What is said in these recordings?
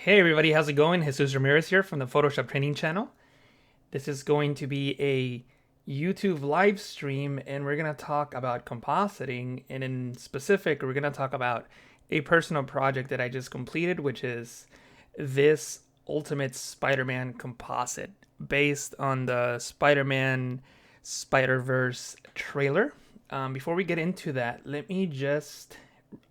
Hey everybody, how's it going? Jesus Ramirez here from the Photoshop Training Channel. This is going to be a YouTube live stream and we're going to talk about compositing, and in specific we're going to talk about a personal project that I just completed, which is this Ultimate Spider-Man composite based on the Spider-Man Spider-Verse trailer. Before we get into that, let me just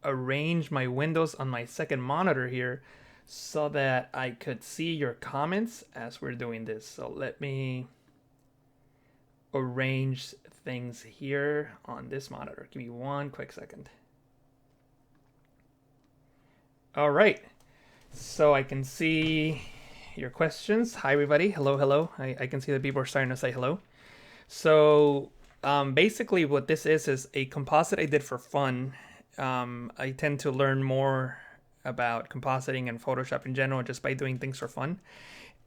arrange my windows on my second monitor here so that I could see your comments as we're doing this. So let me arrange things here on this monitor. Give me one quick second. All right, so I can see your questions. Hi everybody, hello, hello. I can see that people are starting to say hello. So basically what this is a composite I did for fun. I tend to learn more about compositing and Photoshop in general just by doing things for fun.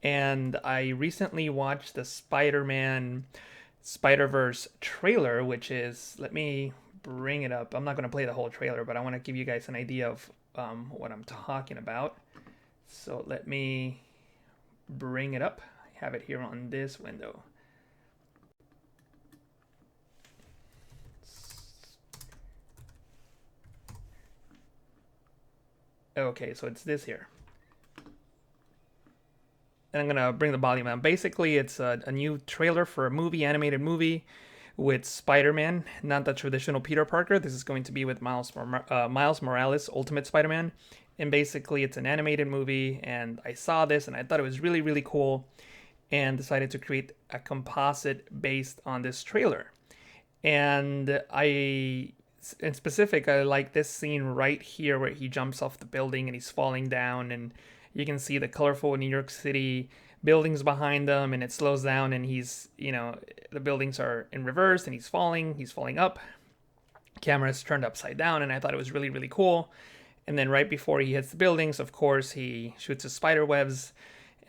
And I recently watched the Spider-Man Spider-Verse trailer, which is, let me bring it up. I'm not going to play the whole trailer, but I want to give you guys an idea of what I'm talking about. So let me bring it up. I have it here on this window. Okay, so it's this here. And I'm gonna bring the volume down. Basically, it's a new trailer for a movie, animated movie with Spider-Man, not the traditional Peter Parker. This is going to be with Miles Morales, Ultimate Spider-Man. And basically, it's an animated movie, and I saw this and I thought it was really, really cool, and decided to create a composite based on this trailer. And in specific, I like this scene right here where he jumps off the building and he's falling down, and you can see the colorful New York City buildings behind him, and it slows down and he's, the buildings are in reverse and he's falling up. Camera's turned upside down, and I thought it was really, really cool. And then right before he hits the buildings, of course, he shoots his spider webs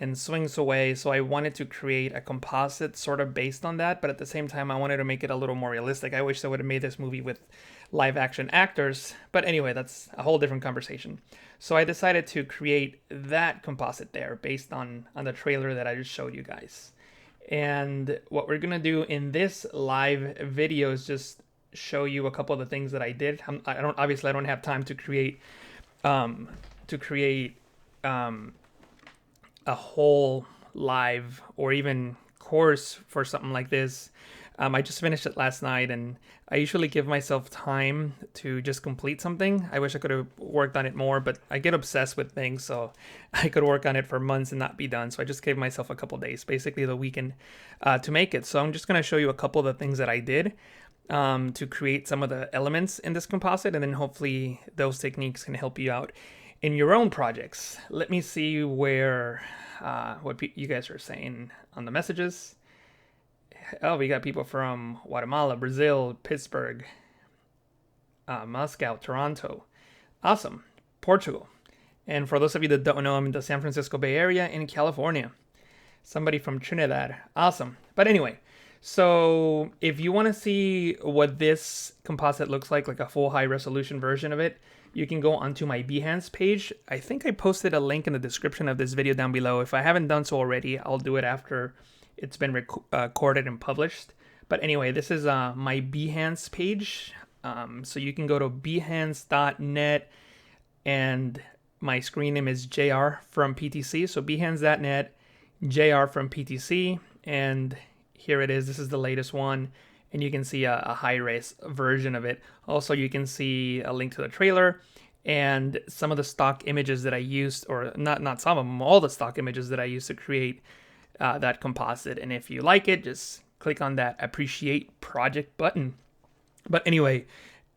and swings away. So I wanted to create a composite sort of based on that, but at the same time I wanted to make it a little more realistic. I wish I would have made this movie with live action actors, but anyway, that's a whole different conversation. So I decided to create that composite there based on the trailer that I just showed you guys. And what we're gonna do in this live video is just show you a couple of the things that I did. I don't have time to create a whole live or even course for something like this. I just finished it last night, and I usually give myself time to just complete something. I wish I could have worked on it more, but I get obsessed with things, so I could work on it for months and not be done. So I just gave myself a couple days, basically the weekend, to make it. So I'm just going to show you a couple of the things that I did to create some of the elements in this composite, and then hopefully those techniques can help you out in your own projects. Let me see where what you guys are saying on the messages. Oh, we got people from Guatemala, Brazil, Pittsburgh, Moscow, Toronto. Awesome. Portugal. And for those of you that don't know, I'm in the San Francisco Bay Area in California. Somebody from Trinidad. Awesome. But anyway, so if you want to see what this composite looks like a full high resolution version of it, you can go onto my Behance page. I think I posted a link in the description of this video down below. If I haven't done so already, I'll do it after it's been recorded and published. But anyway, this is my Behance page. So you can go to behance.net, and my screen name is JR from PTC. So behance.net, JR from PTC, and here it is. This is the latest one, and you can see a high-res version of it. Also, you can see a link to the trailer and some of the stock images that I used, or not some of them, all the stock images that I used to create that composite. And if you like it, just click on that appreciate project button. But anyway,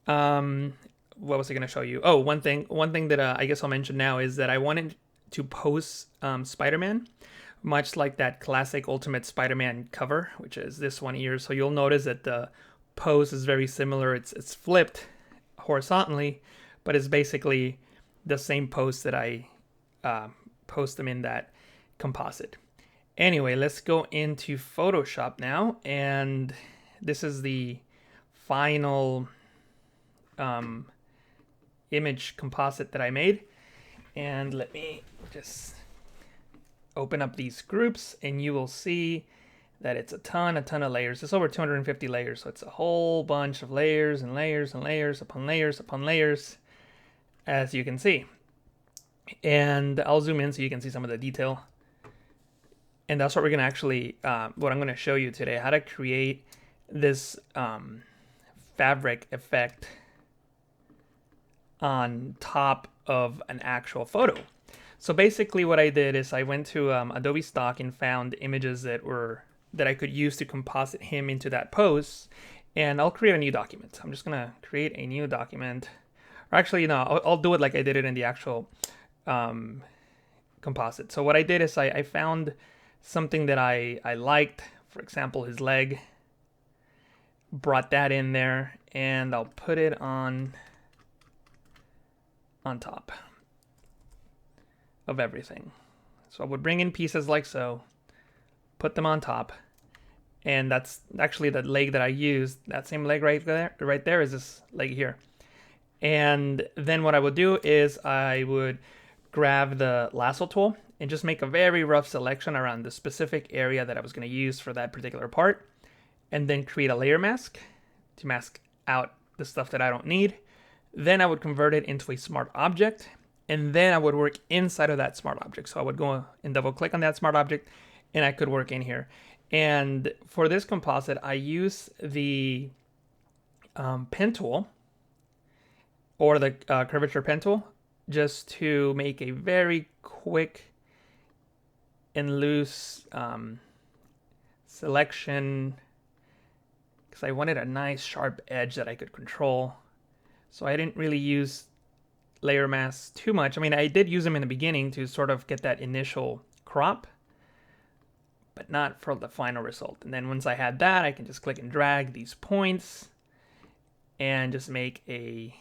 what was I going to show you? Oh, one thing that I guess I'll mention now is that I wanted to post Spider-Man, much like that classic Ultimate Spider-Man cover, which is this one here. So you'll notice that the pose is very similar. It's flipped horizontally, but it's basically the same pose that I post them in that composite. Anyway, let's go into Photoshop now, and this is the final image composite that I made. And let me just open up these groups, and you will see that it's a ton of layers. It's over 250 layers, so it's a whole bunch of layers and layers and layers upon layers upon layers, as you can see. And I'll zoom in so you can see some of the detail. And that's what we're gonna actually, what I'm gonna show you today, how to create this fabric effect on top of an actual photo. So basically what I did is I went to Adobe Stock and found images that I could use to composite him into that pose, and I'll create a new document. I'm just gonna create a new document, or actually no, I'll do it like I did it in the actual composite. So what I did is I found something that I liked, for example his leg, brought that in there, and I'll put it on top of everything. So I would bring in pieces like so, put them on top, and that's actually the leg that I used. That same leg right there is this leg here. And then what I would do is I would grab the lasso tool and just make a very rough selection around the specific area that I was going to use for that particular part, and then create a layer mask to mask out the stuff that I don't need. Then I would convert it into a smart object, and then I would work inside of that smart object. So I would go and double click on that smart object, and I could work in here. And for this composite, I use the pen tool, or the curvature pen tool, just to make a very quick and loose selection, because I wanted a nice sharp edge that I could control. So I didn't really use layer masks too much. I mean, I did use them in the beginning to sort of get that initial crop, but not for the final result. And then once I had that, I can just click and drag these points and just make a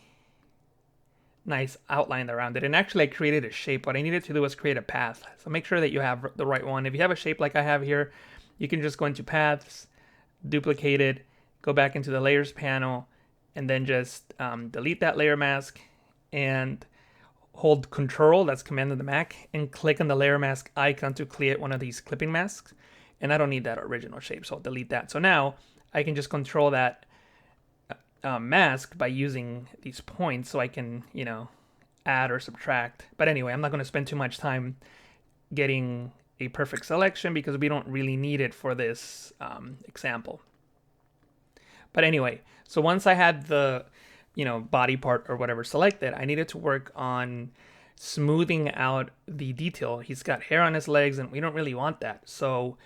nice outline around it. And actually I created a shape. What I needed to do was create a path. So make sure that you have the right one. If you have a shape like I have here, you can just go into paths, duplicate it, go back into the layers panel, and then just delete that layer mask and hold Control, that's Command on the Mac, and click on the layer mask icon to create one of these clipping masks. And I don't need that original shape, so I'll delete that. So now I can just control that mask by using these points, so I can, you know, add or subtract. But anyway, I'm not going to spend too much time getting a perfect selection because we don't really need it for this example. But anyway, so once I had the, you know, body part or whatever selected, I needed to work on smoothing out the detail. He's got hair on his legs, and we don't really want that. So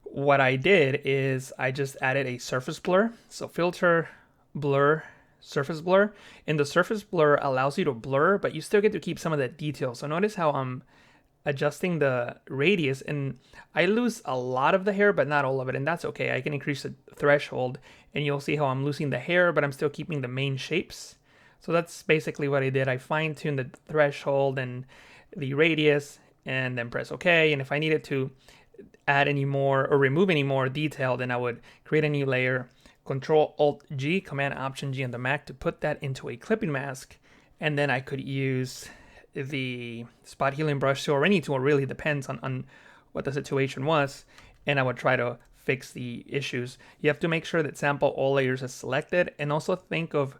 what I did is I just added a surface blur. So filter, blur, surface blur. And the surface blur allows you to blur, but you still get to keep some of that detail. So notice how I'm adjusting the radius, and I lose a lot of the hair, but not all of it, and that's okay. I can increase the threshold, and you'll see how I'm losing the hair, but I'm still keeping the main shapes. So that's basically what I did. I fine-tuned the threshold and the radius, and then press OK. And if I needed to add any more or remove any more detail, then I would create a new layer, Control-Alt-G, Command-Option-G on the Mac to put that into a clipping mask, and then I could use the spot healing brush tool or any tool, really depends on what the situation was, and I would try to fix the issues. You have to make sure that sample all layers is selected, and also think of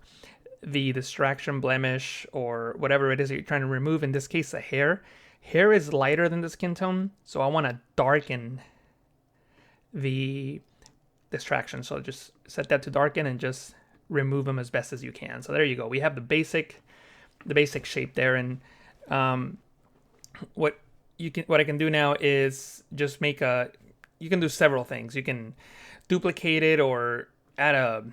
the distraction blemish or whatever it is that you're trying to remove. In this case, the hair. Hair is lighter than the skin tone, so I want to darken the distraction. So just set that to darken and just remove them as best as you can. So there you go. We have the basic shape there, and what I can do now is just make you can do several things. You can duplicate it or add a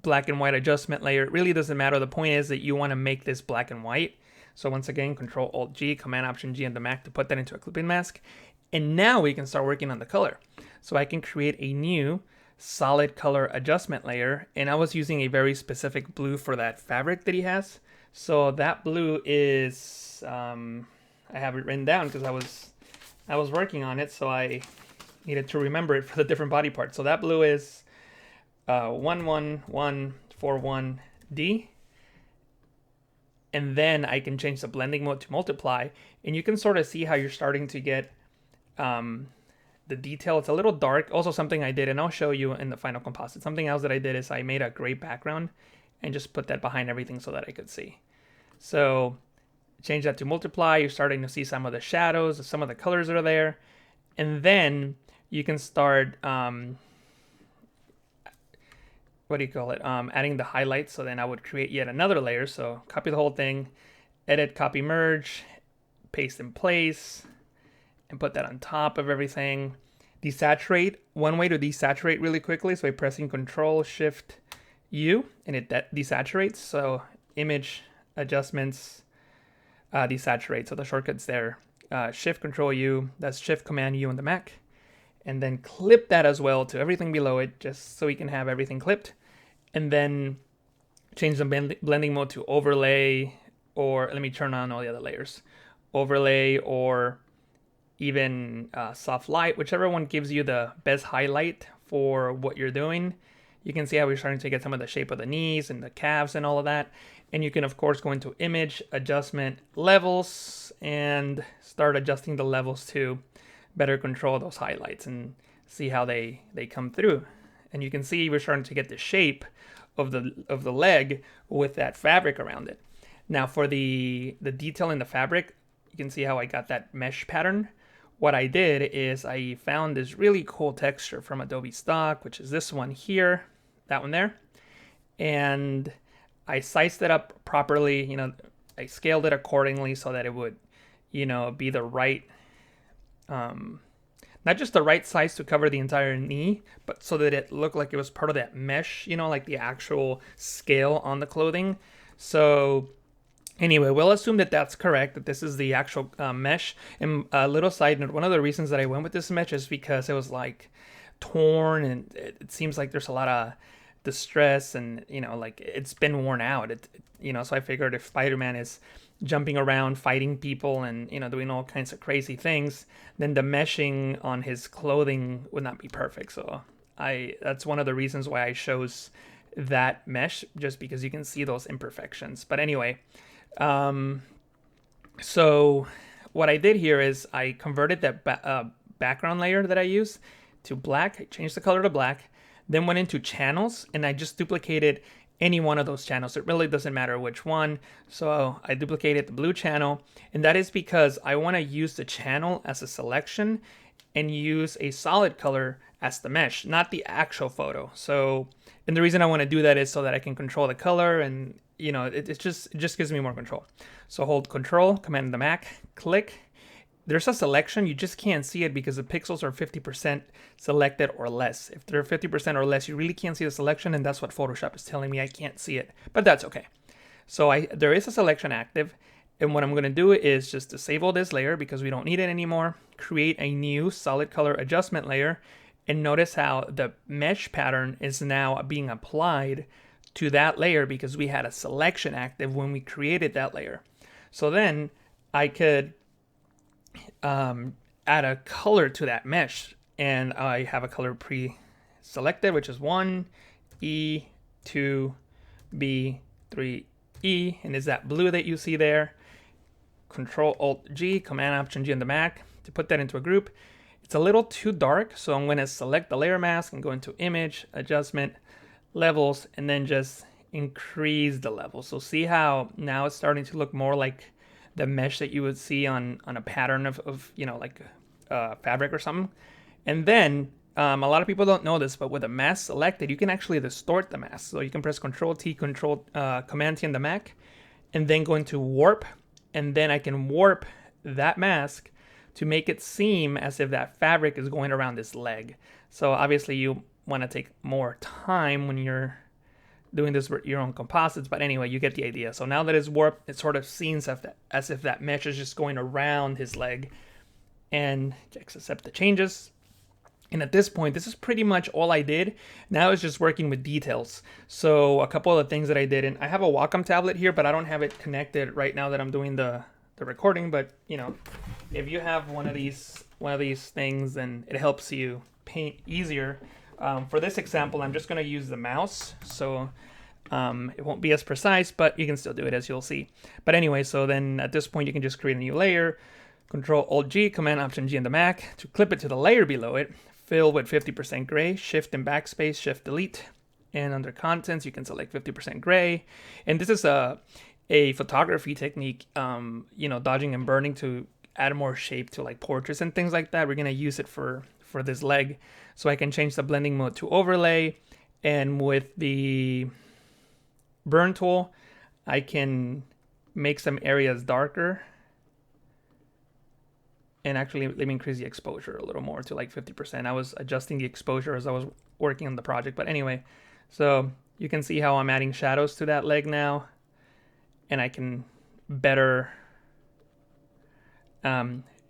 black and white adjustment layer. It really doesn't matter. The point is that you want to make this black and white. So once again, Control-Alt-G, Command-Option-G on the Mac to put that into a clipping mask. And now we can start working on the color. So I can create a new solid color adjustment layer, and I was using a very specific blue for that fabric that he has. So that blue is, I have it written down because I was working on it, so I needed to remember it for the different body parts. So that blue is 11141D, and then I can change the blending mode to multiply, and you can sort of see how you're starting to get the detail. It's a little dark. Also something I did, and I'll show you in the final composite. Something else that I did is I made a gray background and just put that behind everything so that I could see. So change that to multiply. You're starting to see some of the shadows, some of the colors are there. And then you can start, what do you call it? Adding the highlights. So then I would create yet another layer. So copy the whole thing, edit, copy, merge, paste in place, and put that on top of everything. Desaturate, one way to desaturate really quickly, so by pressing Control Shift U, and it desaturates. So image adjustments, desaturate. So the shortcuts there, Shift Control U, that's Shift Command U on the Mac, and then clip that as well to everything below it, just so we can have everything clipped. And then change the blending mode to overlay, or let me turn on all the other layers, overlay, or even soft light, whichever one gives you the best highlight for what you're doing. You can see how we're starting to get some of the shape of the knees and the calves and all of that. And you can of course go into image, adjustment, levels, and start adjusting the levels to better control those highlights and see how they come through. And you can see we're starting to get the shape of the leg with that fabric around it. Now for the detail in the fabric, you can see how I got that mesh pattern. What I did is I found this really cool texture from Adobe Stock, which is this one here, that one there. And I sized it up properly, you know, I scaled it accordingly so that it would, you know, be the right, not just the right size to cover the entire knee, but so that it looked like it was part of that mesh, you know, like the actual scale on the clothing. So anyway, we'll assume that that's correct, that this is the actual mesh. And a little side note, one of the reasons that I went with this mesh is because it was like torn, and it seems like there's a lot of distress, and you know, like it's been worn out. You know, so I figured if Spider-Man is jumping around, fighting people, and you know, doing all kinds of crazy things, then the meshing on his clothing would not be perfect. So that's one of the reasons why I chose that mesh, just because you can see those imperfections. But anyway, so what I did here is I converted that background layer that I used to black. I changed the color to black, then went into channels, and I just duplicated any one of those channels. It really doesn't matter which one. So I duplicated the blue channel, and that is because I want to use the channel as a selection and use a solid color as the mesh, not the actual photo. So, and the reason I want to do that is so that I can control the color, and you know, it just gives me more control. So hold Control, Command the Mac, click. There's a selection, you just can't see it because the pixels are 50% selected or less. If they're 50% or less, you really can't see the selection, and that's what Photoshop is telling me. I can't see it, but that's okay. So there is a selection active, and what I'm going to do is just disable this layer because we don't need it anymore. Create a new solid color adjustment layer, and notice how the mesh pattern is now being applied to that layer because we had a selection active when we created that layer. So then I could add a color to that mesh, and I have a color pre-selected, which is 1, E, 2, B, 3, E, and is that blue that you see there. Control Alt G, Command Option G on the Mac to put that into a group. It's a little too dark, so I'm going to select the layer mask and go into Image, Adjustment, Levels, and then just increase the level. So see how now it's starting to look more like the mesh that you would see on a pattern of you know, like fabric or something. And then a lot of people don't know this, but with a mask selected, you can actually distort the mask. So you can press Control T, Command T on the Mac, and then go into Warp, and then I can warp that mask to make it seem as if that fabric is going around this leg. So obviously you want to take more time when you're doing this with your own composites, but anyway, you get the idea. So now that it's warped, it sort of seems as if that mesh is just going around his leg. And just accept the changes. And at this point, this is pretty much all I did. Now it's just working with details. So a couple of the things that I did, and I have a Wacom tablet here, but I don't have it connected right now that I'm doing the recording. But you know, if you have one of these things, then it helps you paint easier. For this example, I'm just going to use the mouse. So It won't be as precise, but you can still do it, as you'll see. But anyway, so then at this point you can just create a new layer, Control-Alt-G, Command-Option-G on the Mac to clip it to the layer below it, fill with 50% gray, Shift and Backspace, Shift-Delete, and under Contents you can select 50% gray. And this is a photography technique, dodging and burning to add more shape to like portraits and things like that. We're gonna use it for this leg, so I can change the blending mode to overlay, and with the burn tool I can make some areas darker. And actually, let me increase the exposure a little more to like 50%. I was adjusting the exposure as I was working on the project. But anyway, so you can see how I'm adding shadows to that leg now. And I can better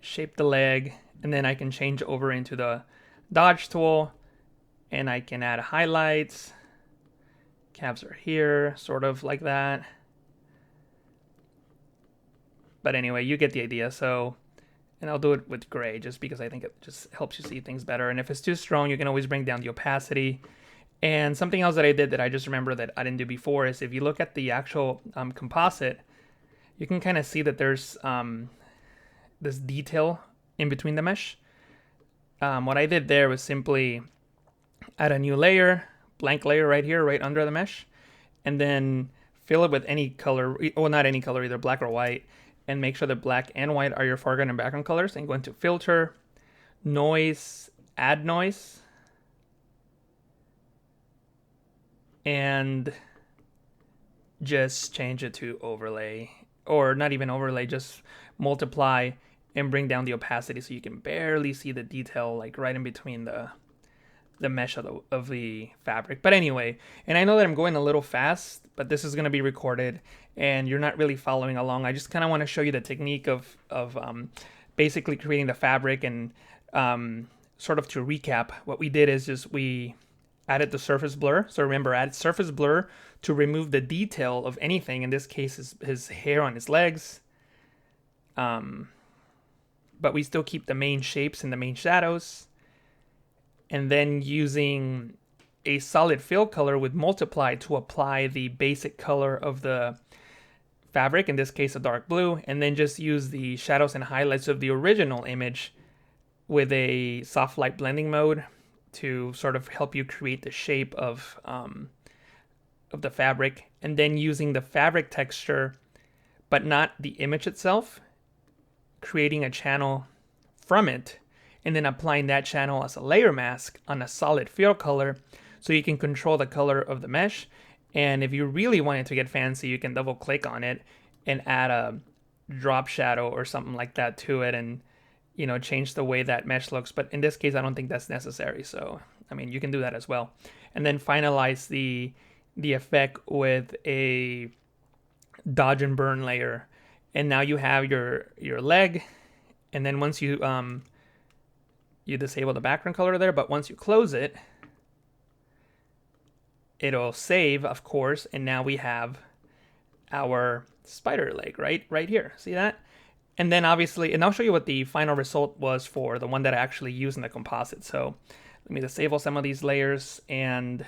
shape the leg. And then I can change over into the dodge tool. And I can add highlights. Calves are here, sort of like that. But anyway, you get the idea. So... and I'll do it with gray just because I think it just helps you see things better. And if it's too strong, you can always bring down the opacity. And something else that I did that I just remember that I didn't do before is if you look at the actual composite, you can kind of see that there's this detail in between the mesh. What I did there was simply add a new layer, blank layer right here, right under the mesh, and then fill it with any color, well, not any color, either black or white, and make sure that black and white are your foreground and background colors, and go into Filter, Noise, Add Noise, and just change it to Overlay, or not even Overlay, just multiply and bring down the opacity so you can barely see the detail like right in between the mesh of the fabric. But anyway, and I know that I'm going a little fast, but this is going to be recorded and you're not really following along. I just kind of want to show you the technique of basically creating the fabric. And sort of to recap, what we did is just we added the surface blur. So remember, add surface blur to remove the detail of anything. In this case, his hair on his legs. But we still keep the main shapes and the main shadows. And then using a solid fill color with multiply to apply the basic color of the fabric, in this case a dark blue, and then just use the shadows and highlights of the original image with a soft light blending mode to sort of help you create the shape of the fabric, and then using the fabric texture but not the image itself, creating a channel from it, and then applying that channel as a layer mask on a solid fill color so you can control the color of the mesh. And if you really wanted to get fancy, you can double click on it and add a drop shadow or something like that to it, and change the way that mesh looks. But in this case, I don't think that's necessary. So, I mean, you can do that as well. And then finalize the effect with a dodge and burn layer. And now you have your leg. And then once you disable the background color there, but once you close it, it'll save, of course, and now we have our spider leg right here. See that? And then obviously, and I'll show you what the final result was for the one that I actually used in the composite. So let me disable some of these layers and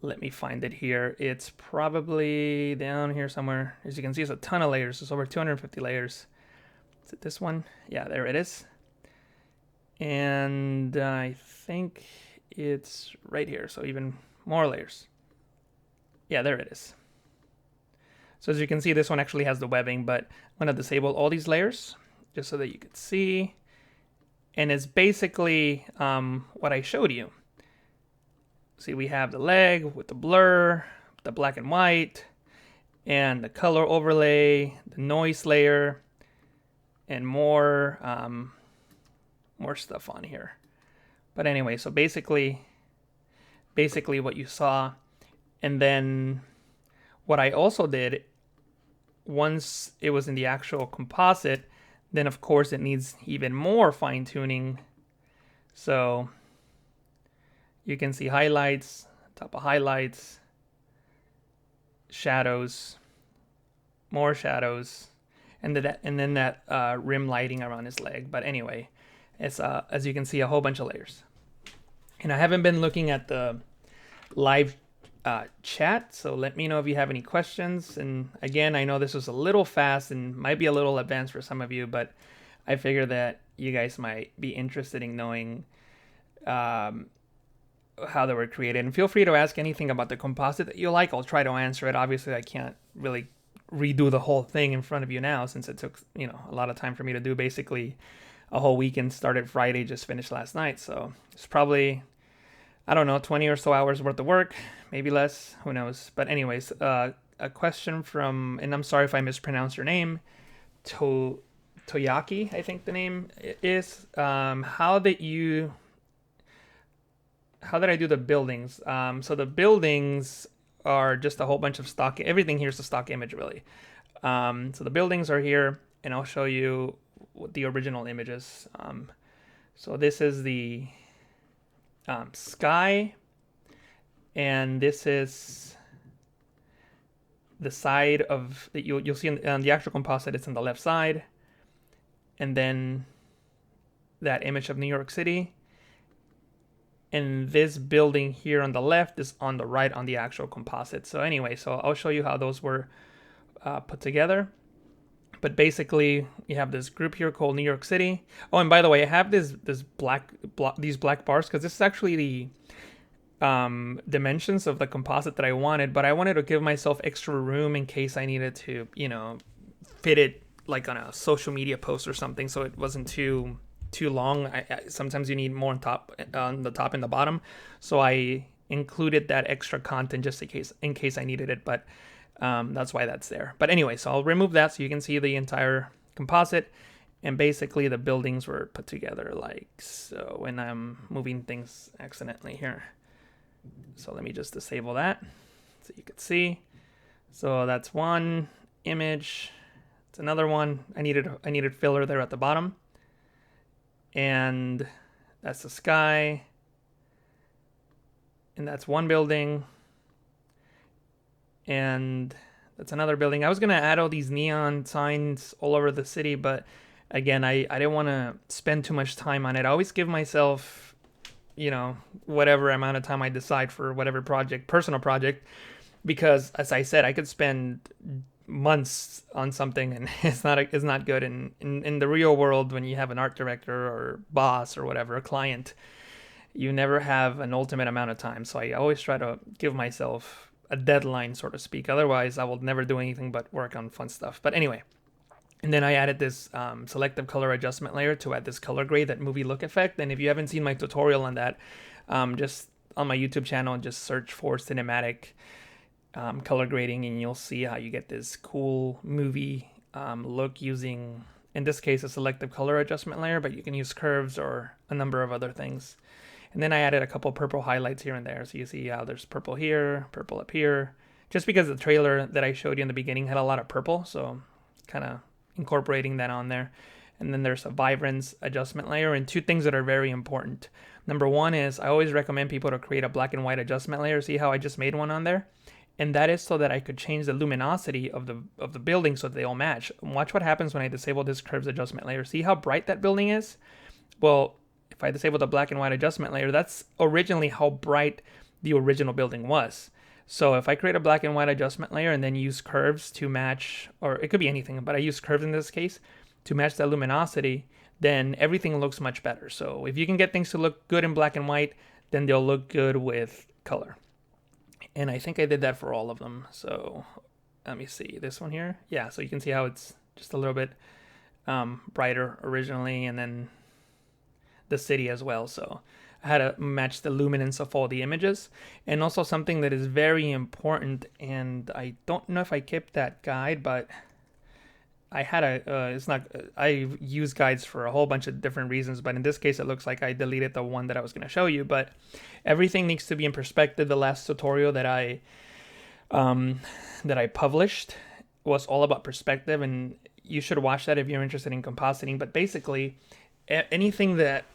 let me find it here. It's probably down here somewhere. As you can see, it's a ton of layers. It's over 250 layers. Is it this one? Yeah, there it is. And I think it's right here. So even more layers. Yeah, there it is. So as you can see, this one actually has the webbing, but I'm going to disable all these layers just so that you can see. And it's basically what I showed you. See, we have the leg with the blur, the black and white, and the color overlay, the noise layer, and more stuff on here. But anyway, so basically what you saw. And then what I also did, once it was in the actual composite, then of course it needs even more fine tuning. So you can see highlights, top of highlights, shadows, more shadows, and then that rim lighting around his leg. But anyway, it's as you can see, a whole bunch of layers. And I haven't been looking at the live chat. So let me know if you have any questions. And again, I know this was a little fast and might be a little advanced for some of you, but I figure that you guys might be interested in knowing how they were created. And feel free to ask anything about the composite that you like. I'll try to answer it. Obviously, I can't really redo the whole thing in front of you now, since it took a lot of time for me to do. Basically a whole weekend, started Friday, just finished last night. So it's probably, I don't know, 20 or so hours worth of work, maybe less, who knows. But anyways, a question from, and I'm sorry if I mispronounce your name, Toyaki, I think the name is. How did I do the buildings? So the buildings are just a whole bunch of stock. Everything here is a stock image, really. So the buildings are here, and I'll show you what the original image is. So this is the sky, and this is the side of that you'll see on the actual composite. It's on the left side, and then that image of New York City. And this building here on the left is on the right on the actual composite. So anyway, so I'll show you how those were put together. But basically, you have this group here called New York City. Oh, and by the way, I have these black bars because this is actually the dimensions of the composite that I wanted. But I wanted to give myself extra room in case I needed to, fit it like on a social media post or something, so it wasn't too long. Sometimes you need more on the top and the bottom, so I included that extra content just in case I needed it. But that's why that's there. But anyway, so I'll remove that so you can see the entire composite, and basically the buildings were put together like so. When I'm moving things accidentally here, so let me just disable that so you can see. So that's one image. It's another one. I needed filler there at the bottom. And that's the sky, and that's one building, and that's another building. I was gonna add all these neon signs all over the city, but again, I didn't want to spend too much time on it. I always give myself, whatever amount of time I decide for whatever personal project, because as I said, I could spend months on something and it's not good. In the real world, when you have an art director or boss or whatever, a client, you never have an ultimate amount of time. So I always try to give myself a deadline, so to speak. Otherwise, I will never do anything but work on fun stuff. But anyway, and then I added this selective color adjustment layer to add this color grade, that movie look effect. And if you haven't seen my tutorial on that, just on my YouTube channel, just search for cinematic color grading, and you'll see how you get this cool movie look using, in this case, a selective color adjustment layer, but you can use curves or a number of other things. And then I added a couple purple highlights here and there, so you see how there's purple here, purple up here, just because the trailer that I showed you in the beginning had a lot of purple, so kind of incorporating that on there. And then there's a vibrance adjustment layer, and two things that are very important. Number one is I always recommend people to create a black and white adjustment layer. See how I just made one on there? And that is so that I could change the luminosity of the building so that they all match. Watch what happens when I disable this curves adjustment layer. See how bright that building is? Well, if I disable the black and white adjustment layer, that's originally how bright the original building was. So if I create a black and white adjustment layer and then use curves to match, or it could be anything, but I use curves in this case to match that luminosity, then everything looks much better. So if you can get things to look good in black and white, then they'll look good with color. And I think I did that for all of them. So let me see this one here. Yeah, so you can see how it's just a little bit brighter originally, and then the city as well. So I had to match the luminance of all the images. And also something that is very important, and I don't know if I kept that guide, but I had I use guides for a whole bunch of different reasons, but in this case, it looks like I deleted the one that I was going to show you. But everything needs to be in perspective. The last tutorial that I published was all about perspective, and you should watch that if you're interested in compositing. But basically, anything that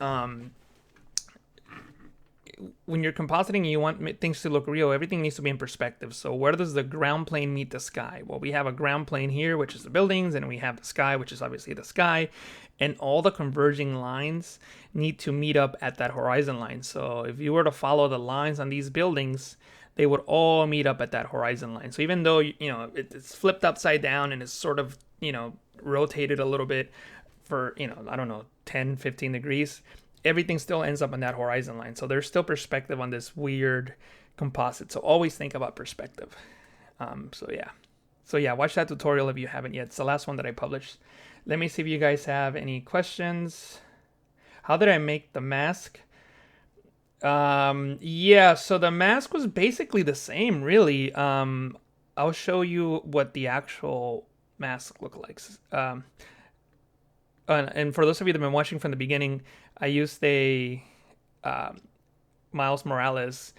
when you're compositing and you want things to look real, everything needs to be in perspective. So where does the ground plane meet the sky? Well, we have a ground plane here, which is the buildings, and we have the sky, which is obviously the sky, and all the converging lines need to meet up at that horizon line. So if you were to follow the lines on these buildings, they would all meet up at that horizon line. So even though, it's flipped upside down and it's sort of, rotated a little bit for, I don't know, 10, 15 degrees, everything still ends up on that horizon line. So there's still perspective on this weird composite. So always think about perspective. So yeah, watch that tutorial if you haven't yet. It's the last one that I published. Let me see if you guys have any questions. How did I make the mask? Yeah, so the mask was basically the same, really. I'll show you what the actual mask looked like. And for those of you that have been watching from the beginning, I used a Miles Morales.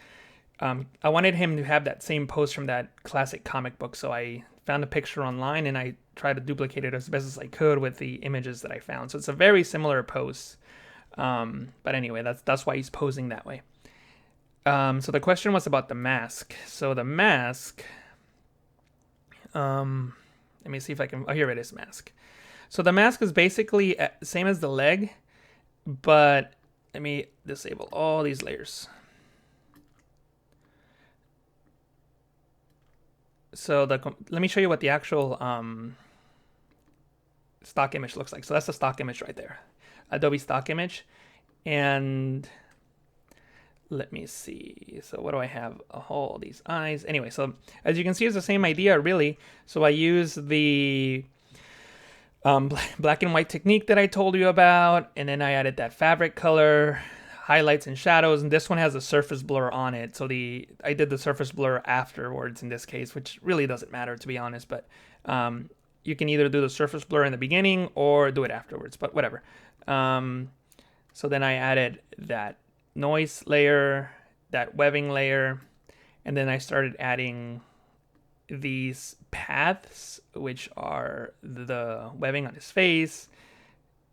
I wanted him to have that same pose from that classic comic book, so I found a picture online and I tried to duplicate it as best as I could with the images that I found. So it's a very similar pose. But anyway, that's why he's posing that way. So the question was about the mask. So the mask, let me see if I can, oh, here it is, mask. So the mask is basically same as the leg, but let me disable all these layers. So let me show you what the actual stock image looks like. So that's the stock image right there, Adobe stock image. And let me see. So what do I have? Oh, these eyes. Anyway, so as you can see, it's the same idea, really. So I use the black and white technique that I told you about, and then I added that fabric color, highlights and shadows, and this one has a surface blur on it. So I did the surface blur afterwards in this case, which really doesn't matter, to be honest, but you can either do the surface blur in the beginning or do it afterwards, but whatever. So then I added that noise layer, that webbing layer, and then I started adding these paths, which are the webbing on his face.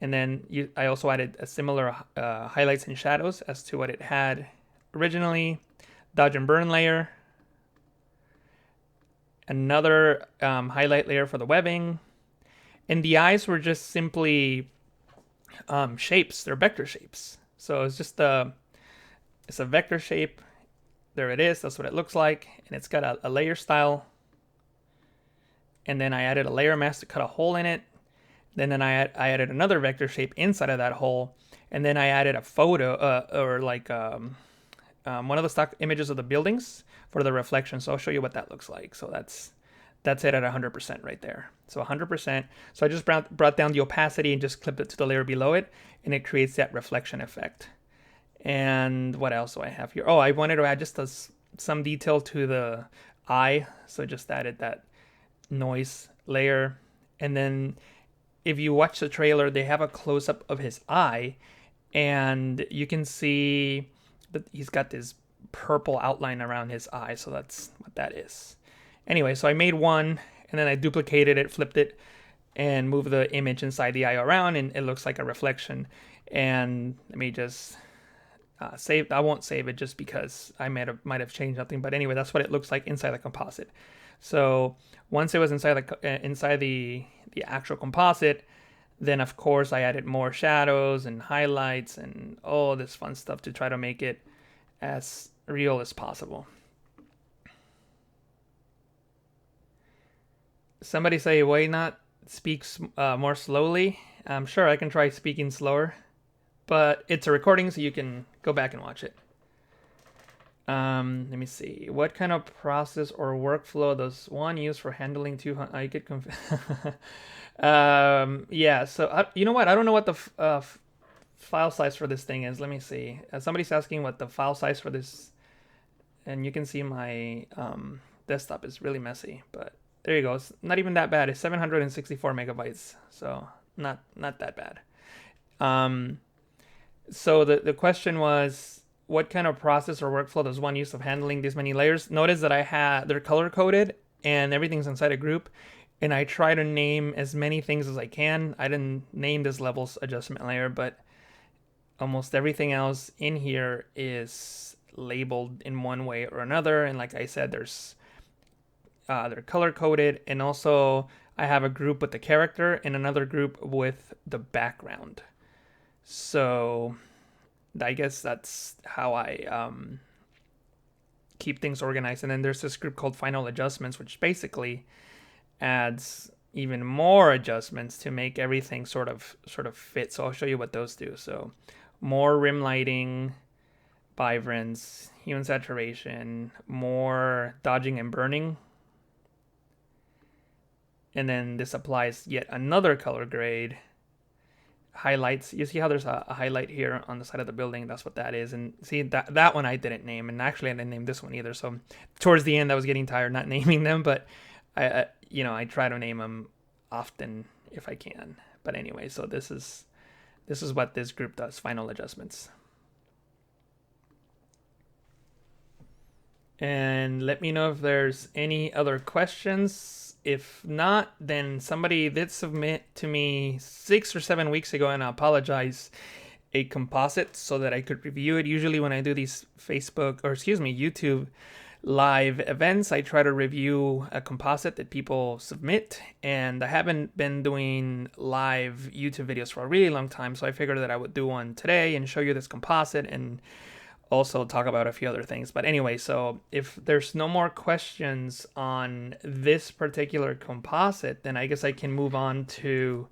And then I also added a similar highlights and shadows as to what it had originally. Dodge and burn layer. Another highlight layer for the webbing. And the eyes were just simply shapes. They're vector shapes. So it's just it's a vector shape. There it is. That's what it looks like. And it's got a layer style. And then I added a layer mask to cut a hole in it. Then I added another vector shape inside of that hole, and then I added a photo or like one of the stock images of the buildings for the reflection. So I'll show you what that looks like. So that's it at 100% right there. So 100%. So I just brought down the opacity and just clipped it to the layer below it, and it creates that reflection effect. And what else do I have here? Oh, I wanted to add just some detail to the eye, so just added that noise layer. And then if you watch the trailer, they have a close-up of his eye, and you can see that he's got this purple outline around his eye, so that's what that is. Anyway, so I made one, and then I duplicated it, flipped it, and moved the image inside the eye around, and it looks like a reflection. And let me just save. I won't save it just because I might have changed something, but anyway, that's what it looks like inside the composite. So once it was inside the actual composite, then of course I added more shadows and highlights and all this fun stuff to try to make it as real as possible. Somebody say, why not speak more slowly? I'm sure I can try speaking slower, but it's a recording, so you can go back and watch it. Let me see. What kind of process or workflow does one use for handling 200? I get confused. Yeah. So you know what? I don't know what the file size for this thing is. Let me see. Somebody's asking what the file size for this, and you can see my desktop is really messy, but there you go. It's not even that bad. It's 764 megabytes, so not that bad. So the question was, what kind of process or workflow does one use of handling these many layers? Notice that they're color coded and everything's inside a group, and I try to name as many things as I can. I didn't name this levels adjustment layer, but almost everything else in here is labeled in one way or another. And like I said, they're color coded, and also I have a group with the character and another group with the background. So I guess that's how I keep things organized. And then there's this group called Final Adjustments, which basically adds even more adjustments to make everything sort of fit. So I'll show you what those do. So more rim lighting, vibrance, hue and saturation, more dodging and burning. And then this applies yet another color grade. Highlights. You see how there's a highlight here on the side of the building? That's what that is. And see, that one I didn't name, and actually I didn't name this one either. So towards the end I was getting tired not naming them, but I try to name them often if I can. But anyway, so this is what this group does, Final Adjustments. And let me know if there's any other questions. If not, then somebody did submit to me 6 or 7 weeks ago, and I apologize, a composite so that I could review it. Usually when I do these YouTube live events, I try to review a composite that people submit, and I haven't been doing live YouTube videos for a really long time, so I figured that I would do one today and show you this composite and also talk about a few other things. But anyway, so if there's no more questions on this particular composite, then I guess I can move on to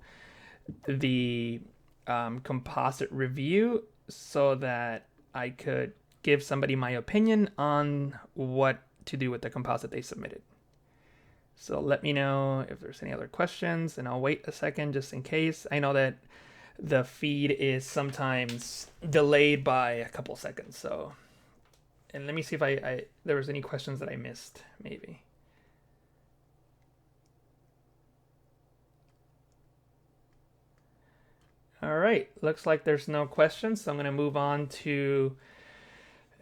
the composite review so that I could give somebody my opinion on what to do with the composite they submitted. So let me know if there's any other questions, and I'll wait a second just in case. I know that the feed is sometimes delayed by a couple seconds. So, and let me see if there was any questions that I missed, maybe. All right, looks like there's no questions. So I'm going to move on to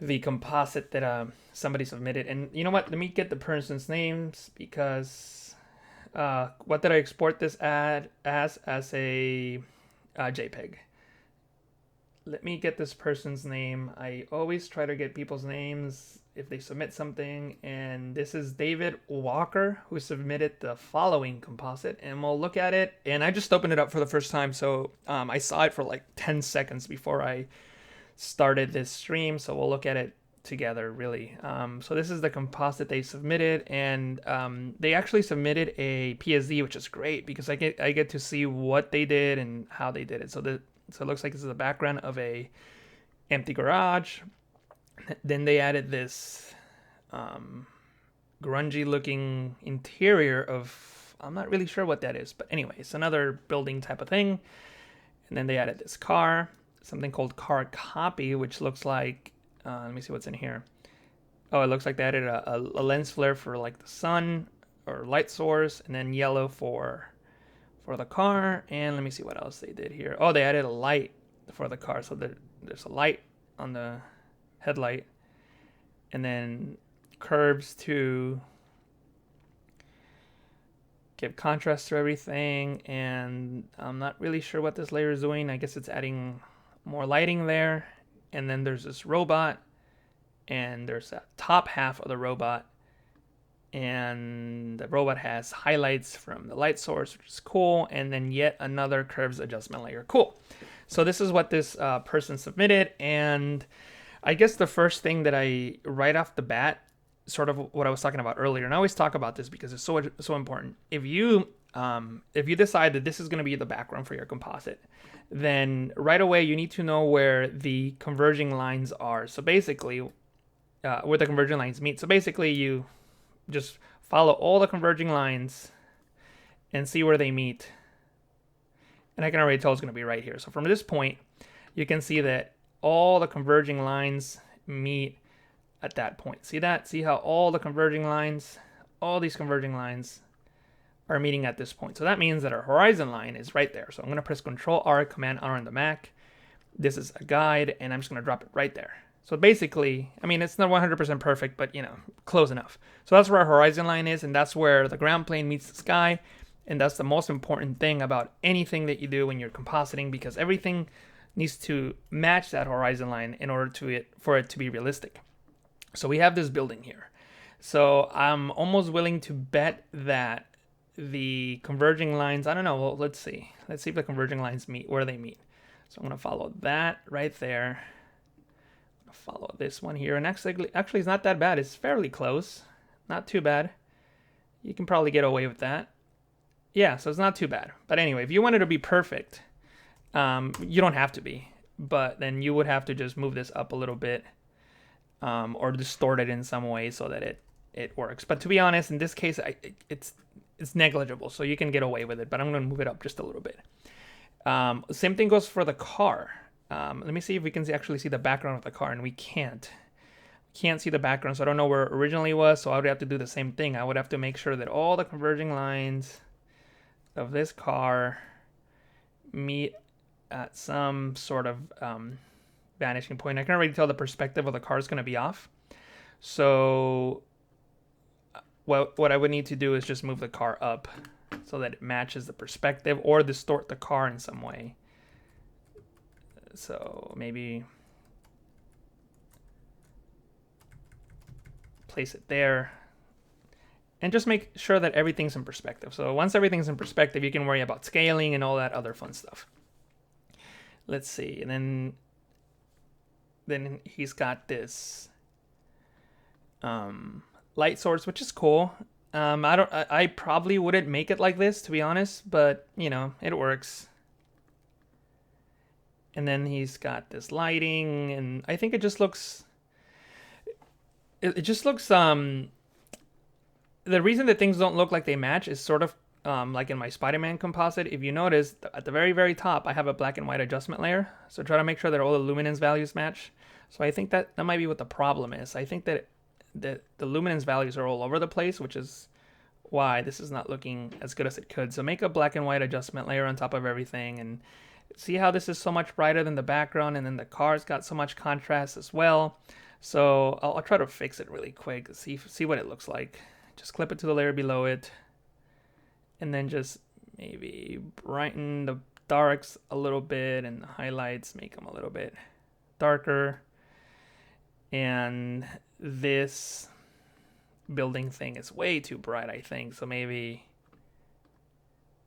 the composite that somebody submitted. And you know what? Let me get the person's names, because what did I export this as a JPEG. Let me get this person's name. I always try to get people's names if they submit something, and this is David Walker, who submitted the following composite, and we'll look at it. And I just opened it up for the first time, so I saw it for like 10 seconds before I started this stream, so we'll look at it together, really. So this is the composite they submitted, and they actually submitted a PSD, which is great because I get to see what they did and how they did it. So it looks like this is the background of a empty garage. Then they added this grungy looking interior of, I'm not really sure what that is, but anyway, it's another building type of thing. And then they added this car, something called car copy, which looks like, let me see what's in here. Oh, it looks like they added a lens flare for like the sun or light source, and then yellow for the car. And let me see what else they did here. Oh, they added a light for the car, so there's a light on the headlight, and then curves to give contrast to everything. And I'm not really sure what this layer is doing. I guess it's adding more lighting there. And then there's this robot, and there's a top half of the robot, and the robot has highlights from the light source, which is cool, and then yet another curves adjustment layer. Cool. So this is what this person submitted, and I guess the first thing that I, right off the bat, sort of what I was talking about earlier, and I always talk about this because it's so important. If you decide that this is going to be the background for your composite, then right away you need to know where the converging lines are. So basically, where the converging lines meet. So basically, you just follow all the converging lines and see where they meet. And I can already tell it's going to be right here. So from this point, you can see that all the converging lines meet at that point. See that? See how all the converging lines, all these converging lines are meeting at this point. So that means that our horizon line is right there. So I'm going to press Control R, Command R on the Mac. This is a guide, and I'm just going to drop it right there. So basically, I mean, it's not 100% perfect, but close enough. So that's where our horizon line is, and that's where the ground plane meets the sky. And that's the most important thing about anything that you do when you're compositing, because everything needs to match that horizon line in order for it to be realistic. So we have this building here. So I'm almost willing to bet that the converging lines, I don't know, well, let's see. Let's see if the converging lines meet, where they meet. So I'm going to follow that right there. follow this one here, and actually it's not that bad. It's fairly close, not too bad. You can probably get away with that. Yeah, so it's not too bad. But anyway, if you want it to be perfect, you don't have to be, but then you would have to just move this up a little bit, or distort it in some way so that it works. But to be honest, in this case, it's negligible, so you can get away with it. But I'm going to move it up just a little bit. Same thing goes for the car. Let me see if we can actually see the background of the car, and we can't. Can't see the background, so I don't know where it originally was. So I would have to do the same thing. I would have to make sure that all the converging lines of this car meet at some sort of vanishing point. I can already tell the perspective of the car is going to be off. So what I would need to do is just move the car up so that it matches the perspective, or distort the car in some way. So maybe place it there. And just make sure that everything's in perspective. So once everything's in perspective, you can worry about scaling and all that other fun stuff. Let's see. And then he's got this light source, which is cool. I probably wouldn't make it like this, to be honest, but you know, it works. And then he's got this lighting, and I think it just looks the reason that things don't look like they match is sort of like in my Spider-Man composite. If you notice, at the very, very top, I have a black and white adjustment layer. So try to make sure that all the luminance values match. So I think that might be what the problem is. I think that the luminance values are all over the place, which is why this is not looking as good as it could. So make a black and white adjustment layer on top of everything, and see how this is so much brighter than the background, and then the car's got so much contrast as well. So I'll try to fix it really quick, see what it looks like. Just clip it to the layer below it, and then just maybe brighten the darks a little bit, and the highlights, make them a little bit darker. And this building thing is way too bright, I think, so maybe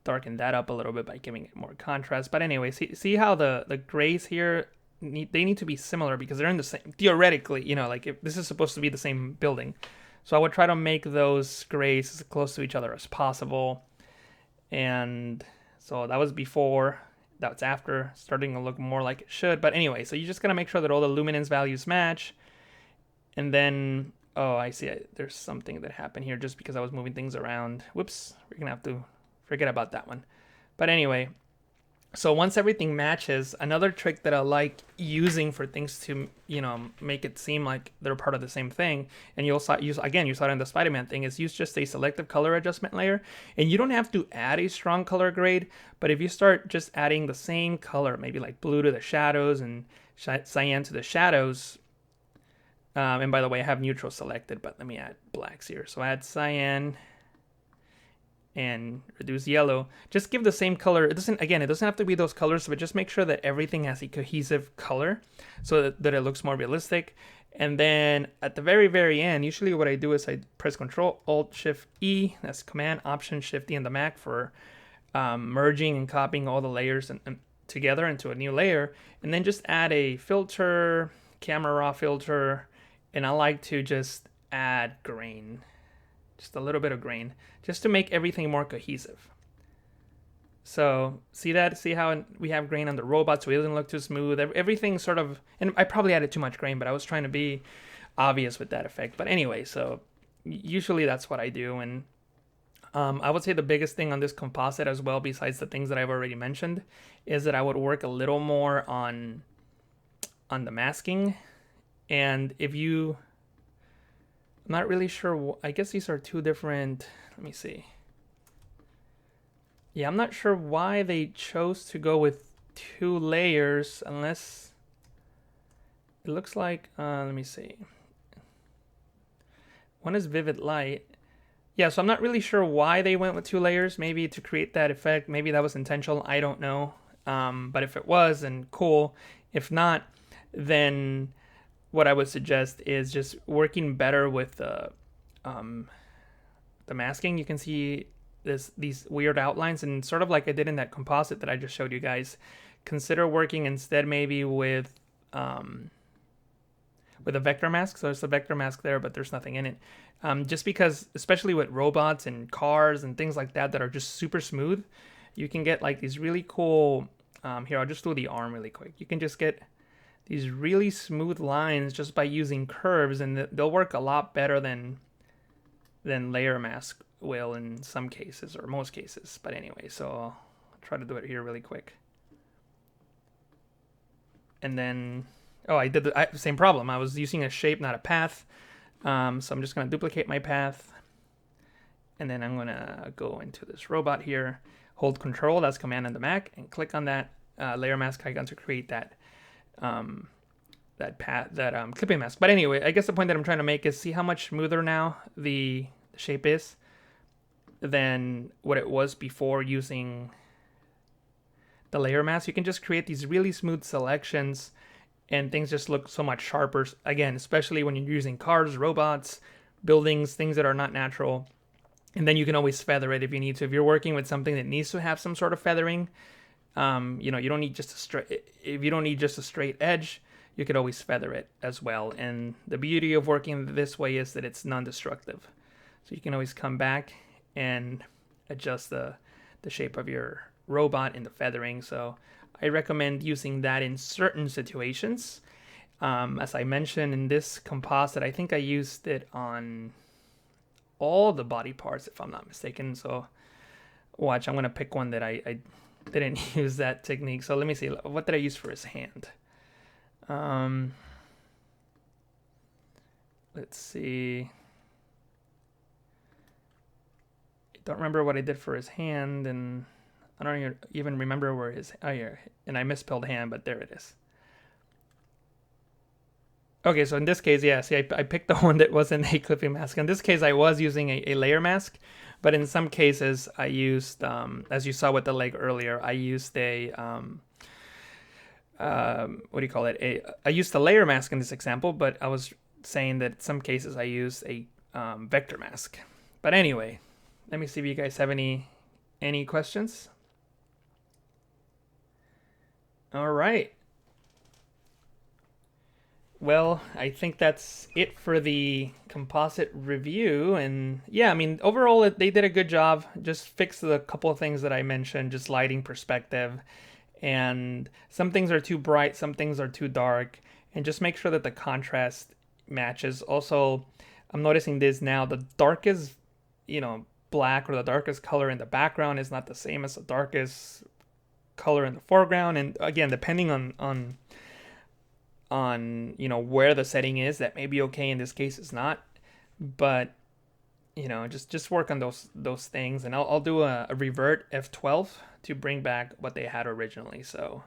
darken that up a little bit by giving it more contrast. But anyway, see how the grays here need to be similar, because they're in the same, theoretically, you know, like if this is supposed to be the same building. So I would try to make those grays as close to each other as possible. And so that was before, that's after, starting to look more like it should. But anyway, so you just gotta make sure that all the luminance values match. And then, oh, I see, there's something that happened here just because I was moving things around. Whoops, we're gonna have to forget about that one. But anyway, so once everything matches, another trick that I like using for things to, you know, make it seem like they're part of the same thing, and you saw it in the Spider-Man thing, is use just a selective color adjustment layer. And you don't have to add a strong color grade, but if you start just adding the same color, maybe like blue to the shadows and cyan to the shadows, and by the way, I have neutral selected, but let me add blacks here. So add cyan and reduce yellow. Just give the same color. It doesn't have to be those colors, but just make sure that everything has a cohesive color so that it looks more realistic. And then at the very, very end, usually what I do is I press Control Alt Shift E. That's Command Option Shift E on the Mac for merging and copying all the layers and together into a new layer. And then just add a filter, camera raw filter, and I like to just add grain. Just a little bit of grain, just to make everything more cohesive. So see how we have grain on the robot, so it doesn't look too smooth. Everything sort of, and I probably added too much grain, but I was trying to be obvious with that effect. But anyway, so usually that's what I do. And I would say the biggest thing on this composite as well, besides the things that I've already mentioned, is that I would work a little more on the masking. And I'm not really sure. I guess these are two different. Let me see. Yeah, I'm not sure why they chose to go with 2 layers, unless it looks like. Let me see. One is vivid light. Yeah, so I'm not really sure why they went with 2 layers. Maybe to create that effect. Maybe that was intentional. I don't know. But if it was, then cool. If not, then what I would suggest is just working better with the masking. You can see these weird outlines, and sort of like I did in that composite that I just showed you guys. Consider working instead maybe with with a vector mask. So there's a vector mask there, but there's nothing in it. Just because, especially with robots and cars and things like that are just super smooth, you can get like these really cool, here, I'll just do the arm really quick. You can just get these really smooth lines just by using curves, and they'll work a lot better than layer mask will in some cases, or most cases. But anyway, so I'll try to do it here really quick. And then, oh, I did the same problem. I was using a shape, not a path. So I'm just going to duplicate my path. And then I'm going to go into this robot here, hold Control, that's Command on the Mac, and click on that layer mask icon to create that clipping mask. But anyway, I guess the point that I'm trying to make is see how much smoother now the shape is than what it was before using the layer mask. You can just create these really smooth selections and things just look so much sharper. Again, especially when you're using cars, robots, buildings, things that are not natural. And then you can always feather it if you need to. If you're working with something that needs to have some sort of feathering, you don't need just a straight. If you don't need just a straight edge, you could always feather it as well. And the beauty of working this way is that it's non-destructive. So you can always come back and adjust the shape of your robot in the feathering. So I recommend using that in certain situations. As I mentioned in this composite, I think I used it on all the body parts, if I'm not mistaken. So watch, I'm going to pick one that I didn't use that technique. So let me see. What did I use for his hand? Let's see. I don't remember what I did for his hand, and I don't even remember where his... Oh, yeah. And I misspelled hand, but there it is. Okay, so in this case, yeah, see, I picked the one that wasn't a clipping mask. In this case, I was using a layer mask, but in some cases, I used, as you saw with the leg earlier, I used a... what do you call it? I used a layer mask in this example, but I was saying that in some cases I used a vector mask. But anyway, let me see if you guys have any questions. All right. Well, I think that's it for the composite review. And yeah, I mean, overall, they did a good job. Just fixed a couple of things that I mentioned, just lighting perspective. And some things are too bright, some things are too dark. And just make sure that the contrast matches. Also, I'm noticing this now, the darkest, black or the darkest color in the background is not the same as the darkest color in the foreground. And again, depending on where the setting is, that may be okay. In this case, it's not. But just work on those things, and I'll do a revert F12 to bring back what they had originally. So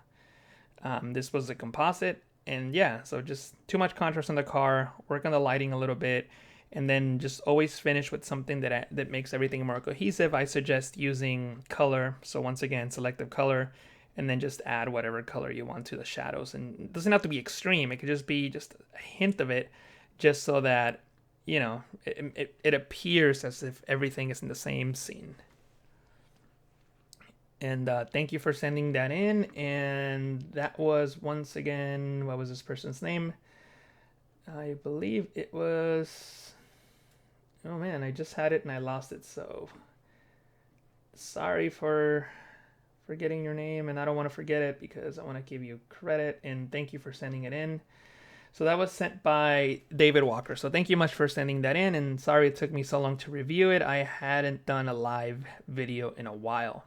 this was a composite, and yeah, so just too much contrast on the car. Work on the lighting a little bit, and then just always finish with something that makes everything more cohesive. I suggest using color. So once again, selective color, and then just add whatever color you want to the shadows. And it doesn't have to be extreme. It could just be just a hint of it, just so that it appears as if everything is in the same scene. And thank you for sending that in. And that was, once again, what was this person's name? I believe it was... Oh man, I just had it and I lost it. So sorry for forgetting your name, and I don't want to forget it because I want to give you credit. And thank you for sending it in. So that was sent by David Walker. So thank you much for sending that in, and sorry it took me so long to review it. I hadn't done a live video in a while.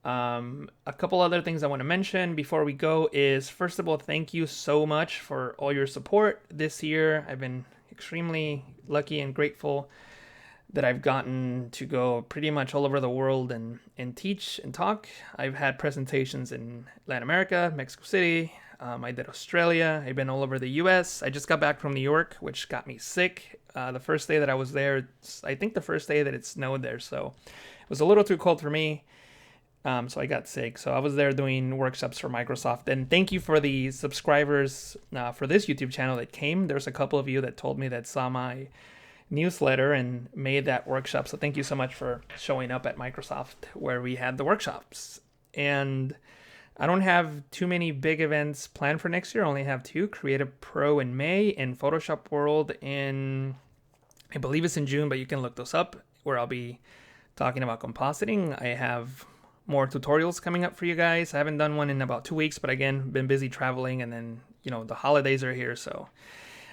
A couple other things I want to mention before we go is, first of all, thank you so much for all your support this year. I've been extremely lucky and grateful that I've gotten to go pretty much all over the world and teach and talk. I've had presentations in Latin America, Mexico City. I did Australia. I've been all over the US. I just got back from New York, which got me sick. The first day that I was there, I think the first day that it snowed there. So it was a little too cold for me. So I got sick. So I was there doing workshops for Microsoft. And thank you for the subscribers for this YouTube channel that came. There's a couple of you that told me that saw my newsletter and made that workshop. So thank you so much for showing up at Microsoft where we had the workshops. And I don't have too many big events planned for next year. I only have two: Creative Pro in May and Photoshop World in, I believe it's in June, but you can look those up, where I'll be talking about compositing. I have more tutorials coming up for you guys. I haven't done one in about 2 weeks, but again, been busy traveling, and then, you know, the holidays are here, so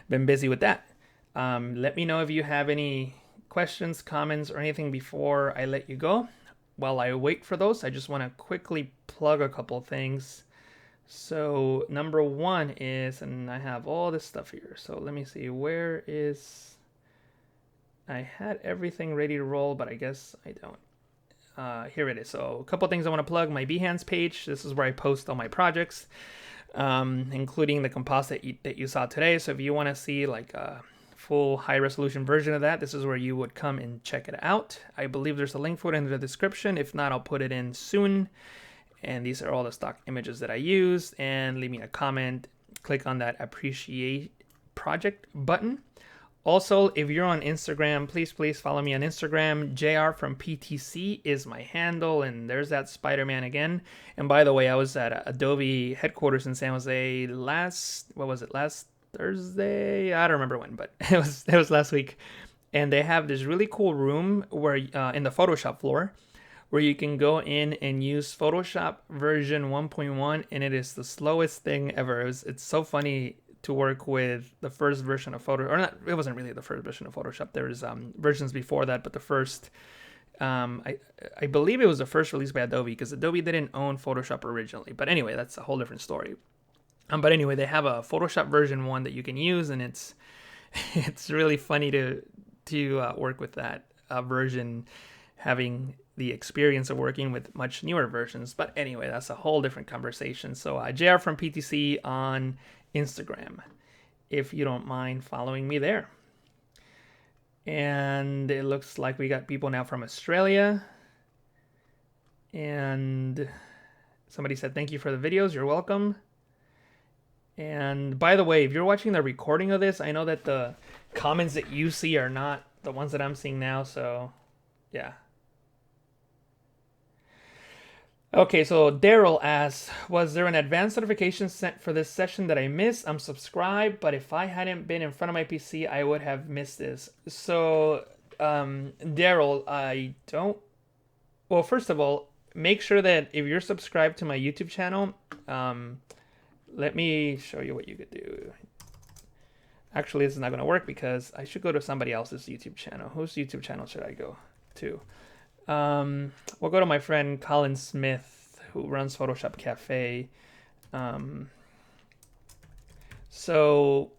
been busy with that. Let me know if you have any questions, comments, or anything before I let you go. While I wait for those, I just want to quickly plug a couple things. So number one is, and I have all this stuff here, so let me see, where is, I had everything ready to roll, but I guess I don't. Here it is. So a couple things I want to plug: my Behance page. This is where I post all my projects, including the composite that you saw today. So if you want to see like a full high resolution version of that, this is where you would come and check it out. I believe there's a link for it in the description. If not, I'll put it in soon. And these are all the stock images that I used. And leave me a comment. Click on that appreciate project button. Also, if you're on Instagram, please follow me on Instagram. JR from PTC is my handle, and there's that Spider-Man again. And by the way, I was at Adobe headquarters in San Jose last Thursday? I don't remember when, but it was last week. And they have this really cool room where in the Photoshop floor, where you can go in and use Photoshop version 1.1, and it is the slowest thing ever. It's so funny to work with the first version of Photoshop, or not, it wasn't really the first version of Photoshop. There's versions before that, but the first, I believe it was the first released by Adobe, because Adobe didn't own Photoshop originally. But anyway, that's a whole different story. But anyway, they have a Photoshop version 1 that you can use, and it's really funny to work with that version, having the experience of working with much newer versions. But anyway, that's a whole different conversation. So JR from PTC on Instagram, if you don't mind following me there. And it looks like we got people now from Australia. And somebody said, thank you for the videos. You're welcome. And by the way, if you're watching the recording of this, I know that the comments that you see are not the ones that I'm seeing now. So yeah. Okay, so Daryl asks, was there an advanced notification sent for this session that I missed? I'm subscribed, but if I hadn't been in front of my PC, I would have missed this. So, Daryl, I don't... Well, first of all, make sure that if you're subscribed to my YouTube channel, let me show you what you could do. Actually, this is not going to work because I should go to somebody else's YouTube channel. Whose YouTube channel should I go to? We'll go to my friend Colin Smith, who runs Photoshop Cafe. So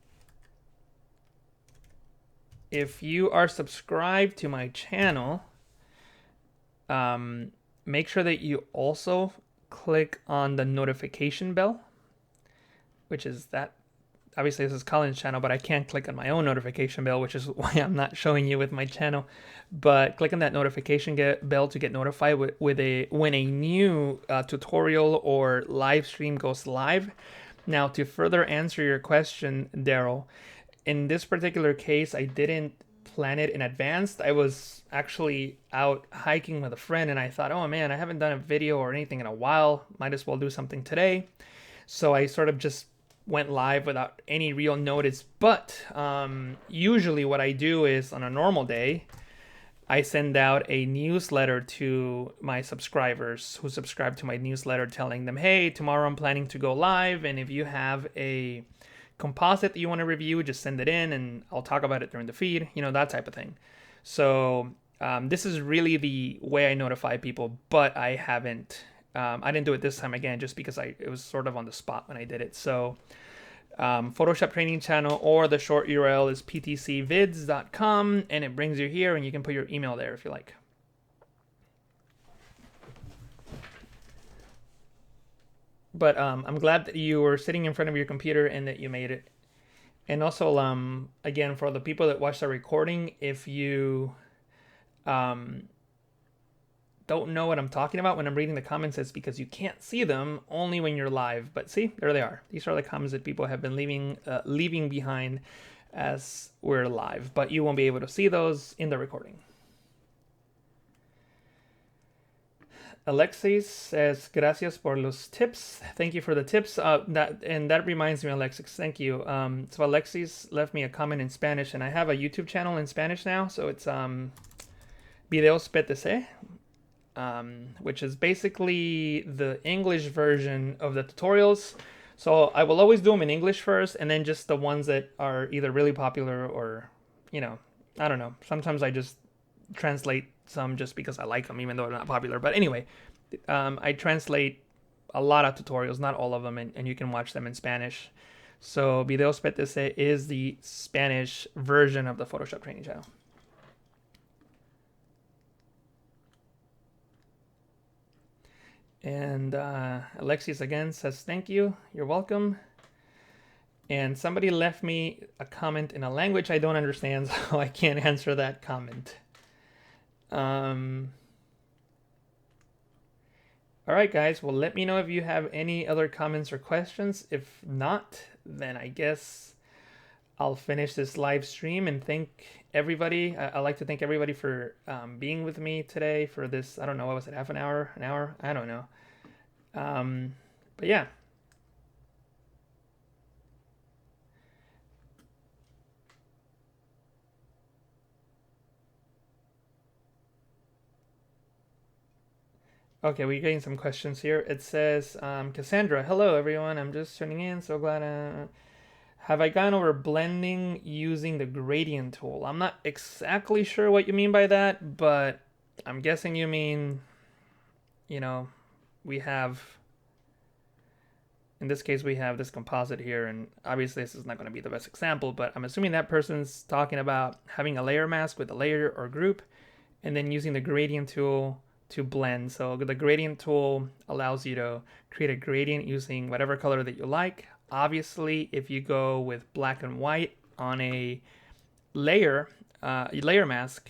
if you are subscribed to my channel, make sure that you also click on the notification bell, which is that. Obviously, this is Colin's channel, but I can't click on my own notification bell, which is why I'm not showing you with my channel. But click on that notification bell to get notified when a new tutorial or live stream goes live. Now, to further answer your question, Daryl, in this particular case, I didn't plan it in advance. I was actually out hiking with a friend, and I thought, oh man, I haven't done a video or anything in a while. Might as well do something today. So I sort of just went live without any real notice. But usually what I do is, on a normal day, I send out a newsletter to my subscribers who subscribe to my newsletter, telling them, hey, tomorrow I'm planning to go live, and if you have a composite that you want to review, just send it in and I'll talk about it during the feed, you know, that type of thing. So this is really the way I notify people, but I didn't do it this time, again, just because it was sort of on the spot when I did it. So Photoshop training channel, or the short URL is ptcvids.com, and it brings you here, and you can put your email there if you like. But I'm glad that you were sitting in front of your computer and that you made it. And also, again, for the people that watch the recording, if you don't know what I'm talking about when I'm reading the comments, it's because you can't see them only when you're live. But see, there they are. These are the comments that people have been leaving behind as we're live, but you won't be able to see those in the recording. Alexis says, gracias por los tips. Thank you for the tips. That reminds me, Alexis, thank you. So Alexis left me a comment in Spanish, and I have a YouTube channel in Spanish now. So it's Videos PTC, which is basically the English version of the tutorials. So I will always do them in English first, and then just the ones that are either really popular or, you know, I don't know. Sometimes I just translate some just because I like them, even though they're not popular. But anyway, I translate a lot of tutorials, not all of them, and you can watch them in Spanish. So Videos PTC is the Spanish version of the Photoshop training channel. And Alexis again says, thank you. You're welcome. And somebody left me a comment in a language I don't understand, so I can't answer that comment. All right, guys. Well, let me know if you have any other comments or questions. If not, then I guess I'll finish this live stream and thank everybody. I'd like to thank everybody for being with me today for this. I don't know, what was it, half an hour? An hour? I don't know. But yeah. Okay, we're getting some questions here. It says, Cassandra, hello everyone. I'm just tuning in. So glad. Have I gone over blending using the gradient tool? I'm not exactly sure what you mean by that, but I'm guessing you mean, you know, we have, in this case, we have this composite here, and obviously this is not going to be the best example, but I'm assuming that person's talking about having a layer mask with a layer or group, and then using the gradient tool to blend. So the gradient tool allows you to create a gradient using whatever color that you like. Obviously, if you go with black and white on a layer mask,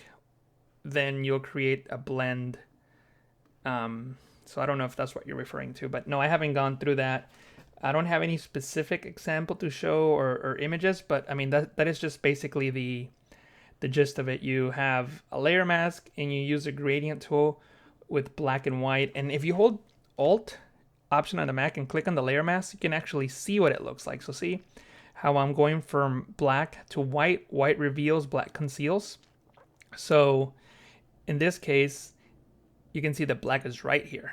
then you'll create a blend. So I don't know if that's what you're referring to, but no, I haven't gone through that. I don't have any specific example to show or images, but I mean, that is just basically the gist of it. You have a layer mask and you use a gradient tool with black and white. And if you hold Alt Option on the Mac and click on the layer mask, you can actually see what it looks like. So see how I'm going from black to white. White reveals, black conceals. So in this case, you can see that black is right here.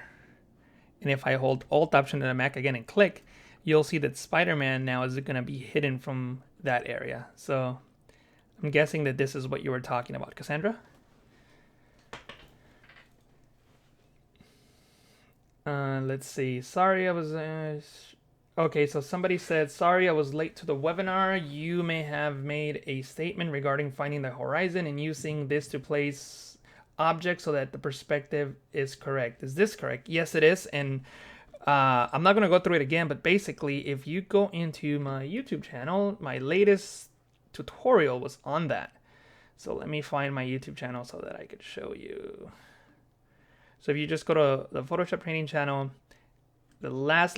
And if I hold Alt Option on the Mac again and click, you'll see that Spider-Man now is going to be hidden from that area. So I'm guessing that this is what you were talking about, Cassandra. Let's see. Sorry, I was... okay, so somebody said, sorry, I was late to the webinar. You may have made a statement regarding finding the horizon and using this to place objects so that the perspective is correct. Is this correct? Yes, it is. And I'm not going to go through it again, but basically, if you go into my YouTube channel, my latest tutorial was on that. So let me find my YouTube channel so that I could show you. So if you just go to the Photoshop training channel, the last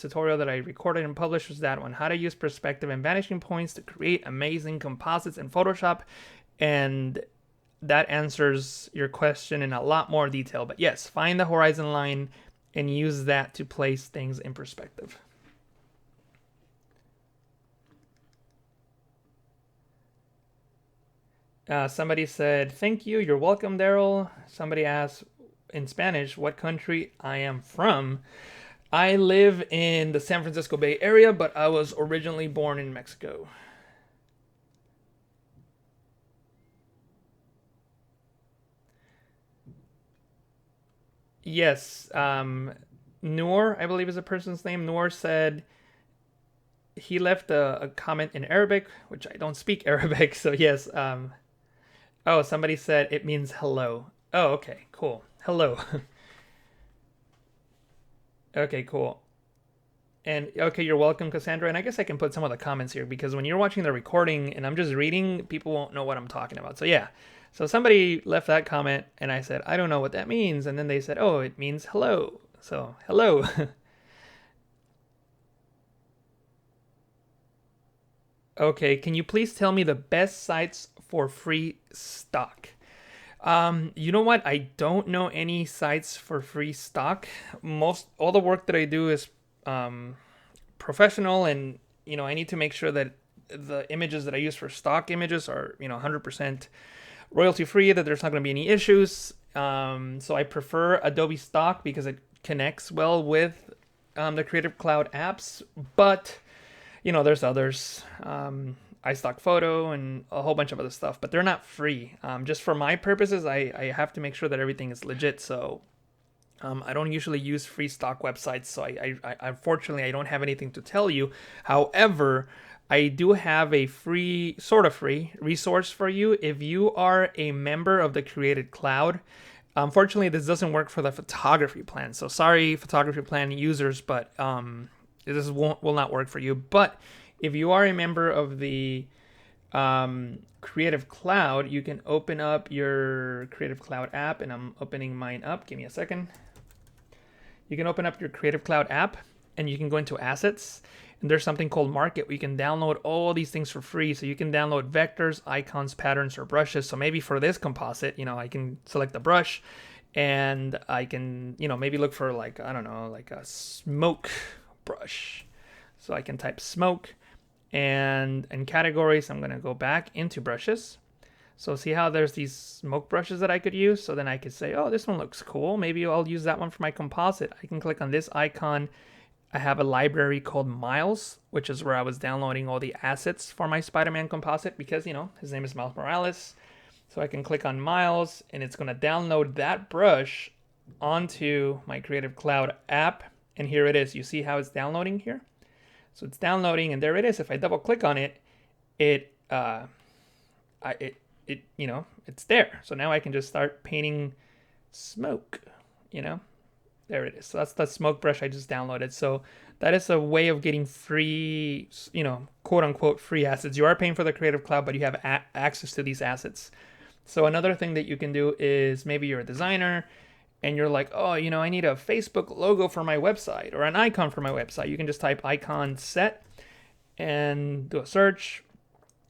tutorial that I recorded and published was that one, how to use perspective and vanishing points to create amazing composites in Photoshop. And that answers your question in a lot more detail. But yes, find the horizon line and use that to place things in perspective. Somebody said, thank you, you're welcome, Daryl. Somebody asked in Spanish what country I am from. I live in the San Francisco Bay Area, but I was originally born in Mexico. Yes, Noor, I believe is a person's name. Noor said he left a comment in Arabic, which I don't speak Arabic, so yes. Oh, somebody said it means hello. Oh, okay, cool. Hello. Okay, cool. And okay, you're welcome, Cassandra. And I guess I can put some of the comments here because when you're watching the recording and I'm just reading, people won't know what I'm talking about. So yeah. So somebody left that comment and I said, I don't know what that means. And then they said, oh, it means hello. So hello. Okay, can you please tell me the best sites for free stock? You know what? I don't know any sites for free stock. All the work that I do is um, professional, and I need to make sure that the images that I use for stock images are 100% royalty free, that there's not going to be any issues. So I prefer Adobe Stock because it connects well with the Creative Cloud apps, but there's others. iStock Photo and a whole bunch of other stuff, but they're not free. Just for my purposes, I have to make sure that everything is legit. So I don't usually use free stock websites. So I unfortunately I don't have anything to tell you. However, I do have a free, sort of free resource for you if you are a member of the Creative Cloud. Unfortunately, this doesn't work for the photography plan. So sorry, photography plan users, but this will not work for you. But if you are a member of the Creative Cloud, you can open up your Creative Cloud app, and I'm opening mine up. Give me a second. You can open up your Creative Cloud app, and you can go into Assets, and there's something called Market where you can download all these things for free. So you can download vectors, icons, patterns, or brushes. So maybe for this composite, I can select the brush, and I can, maybe look for like, I don't know, like a smoke brush. So I can type smoke, and in categories, I'm going to go back into brushes. So see how there's these smoke brushes that I could use? So then I could say, oh, this one looks cool. Maybe I'll use that one for my composite. I can click on this icon. I have a library called Miles, which is where I was downloading all the assets for my Spider-Man composite because, his name is Miles Morales. So I can click on Miles, and it's going to download that brush onto my Creative Cloud app. And here it is. You see how it's downloading here? So it's downloading, and there it is. If I double click on it, it's there. So now I can just start painting smoke, there it is. So that's the smoke brush I just downloaded. So that is a way of getting free, quote unquote free assets. You are paying for the Creative Cloud, but you have access to these assets. So another thing that you can do is maybe you're a designer and you're like, oh, I need a Facebook logo for my website or an icon for my website. You can just type icon set and do a search.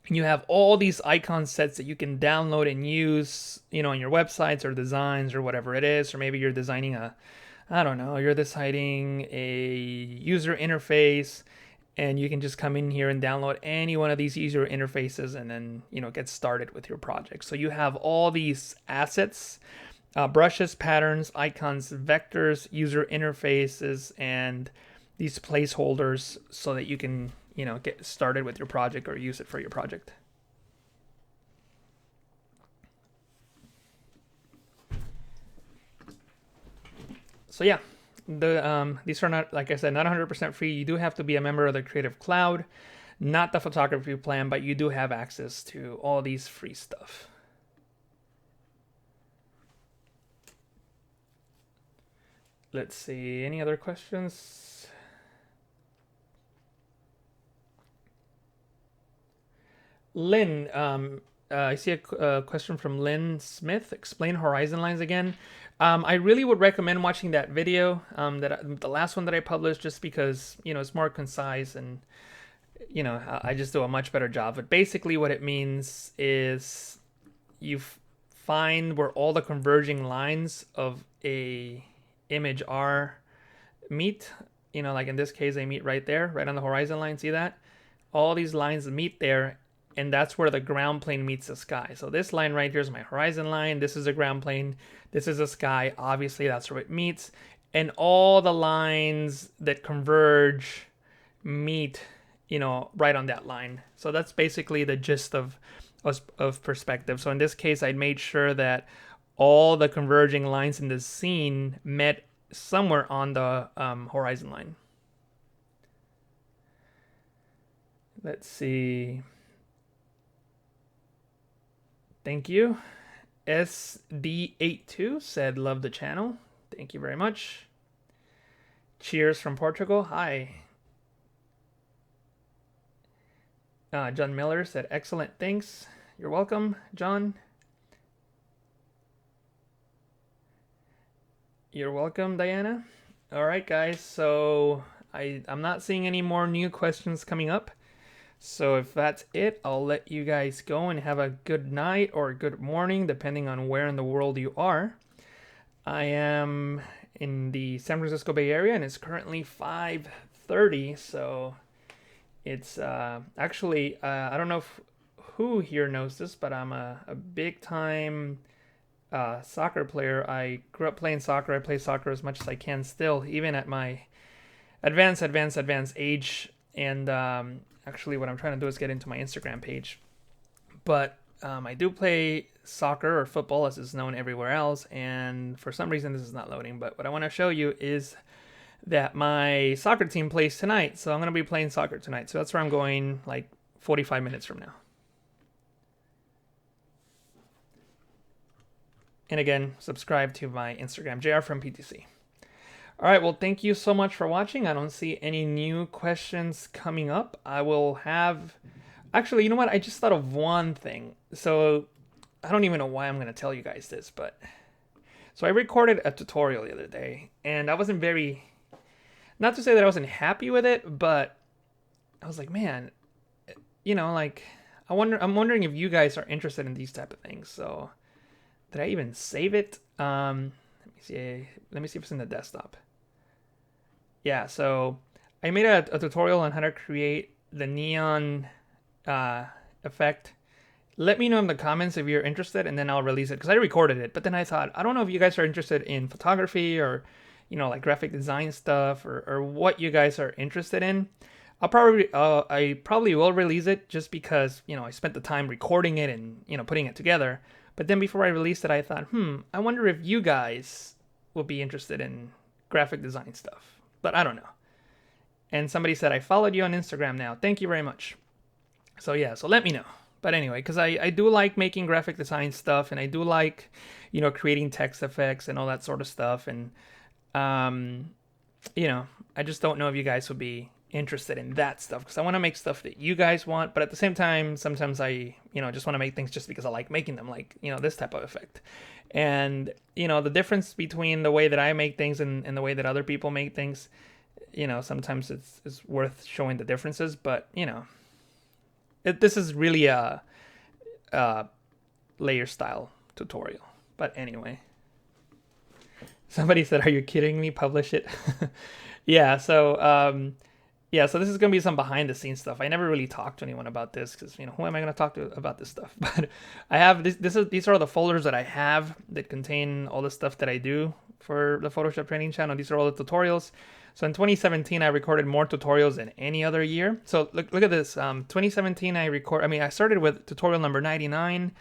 And you have all these icon sets that you can download and use, on your websites or designs or whatever it is. Or maybe you're designing you're designing a user interface, and you can just come in here and download any one of these user interfaces and then, get started with your project. So you have all these assets, brushes, patterns, icons, vectors, user interfaces, and these placeholders so that you can get started with your project or use it for your project. So yeah, these are not, like I said, not 100% free. You do have to be a member of the Creative Cloud, not the photography plan, but you do have access to all these free stuff. Let's see, any other questions? Lynn, I see a question from Lynn Smith. Explain horizon lines again. I really would recommend watching that video, the last one that I published, just because it's more concise and I just do a much better job. But basically, what it means is you find where all the converging lines of a image are meet. Like in this case, they meet right there, right on the horizon line. See that? All these lines meet there, and that's where the ground plane meets the sky. So this line right here is my horizon line. This is a ground plane. This is a sky. Obviously, that's where it meets. And all the lines that converge meet, right on that line. So that's basically the gist of perspective. So in this case, I made sure that all the converging lines in the scene met somewhere on the horizon line. Let's see. Thank you. SD82 said, love the channel. Thank you very much. Cheers from Portugal. Hi. John Miller said, excellent, thanks. You're welcome, John. You're welcome, Diana. All right, guys. So I'm not seeing any more new questions coming up. So if that's it, I'll let you guys go and have a good night or a good morning, depending on where in the world you are. I am in the San Francisco Bay Area, and it's currently 5:30. So it's actually I don't know who here knows this, but I'm a big time soccer player. I grew up playing soccer. I play soccer as much as I can still, even at my advanced age. And actually, what I'm trying to do is get into my Instagram page. But I do play soccer or football, as is known everywhere else. And for some reason, this is not loading. But what I want to show you is that my soccer team plays tonight. So I'm going to be playing soccer tonight. So that's where I'm going like 45 minutes from now. And again, subscribe to my Instagram, JR from PTC. All right, well, thank you so much for watching. I don't see any new questions coming up. I will have... Actually, you know what? I just thought of one thing. So I don't even know why I'm going to tell you guys this, but... So I recorded a tutorial the other day, and I wasn't very... Not to say that I wasn't happy with it, but I was like, man, you know, like, I'm wondering if you guys are interested in these type of things. So did I even save it? Let me see if it's in the desktop. Yeah, so I made a tutorial on how to create the neon effect. Let me know in the comments if you're interested, and then I'll release it, because I recorded it. But then I thought, I don't know if you guys are interested in photography or, you know, like graphic design stuff, or what you guys are interested in. I probably will release it, just because, you know, I spent the time recording it and, you know, putting it together. But then before I released it, I thought, I wonder if you guys will be interested in graphic design stuff. But I don't know. And somebody said, I followed you on Instagram now. Thank you very much. So yeah, so let me know. But anyway, because I do like making graphic design stuff, and I do like, you know, creating text effects and all that sort of stuff. And, you know, I just don't know if you guys would be interested in that stuff, because I want to make stuff that you guys want. But at the same time, sometimes I, you know, just want to make things just because I like making them, like, you know, this type of effect. And, you know, the difference between the way that I make things and the way that other people make things, you know, sometimes it's worth showing the differences. But, you know, this is really a layer style tutorial. But anyway, somebody said, are you kidding me? Publish it. Yeah, so yeah, so this is going to be some behind the scenes stuff. I never really talked to anyone about this, because, you know, who am I going to talk to about this stuff? But I have these are the folders that I have that contain all the stuff that I do for the Photoshop training channel. These are all the tutorials. So in 2017, I recorded more tutorials than any other year. So look at this. 2017, I started with tutorial number 99,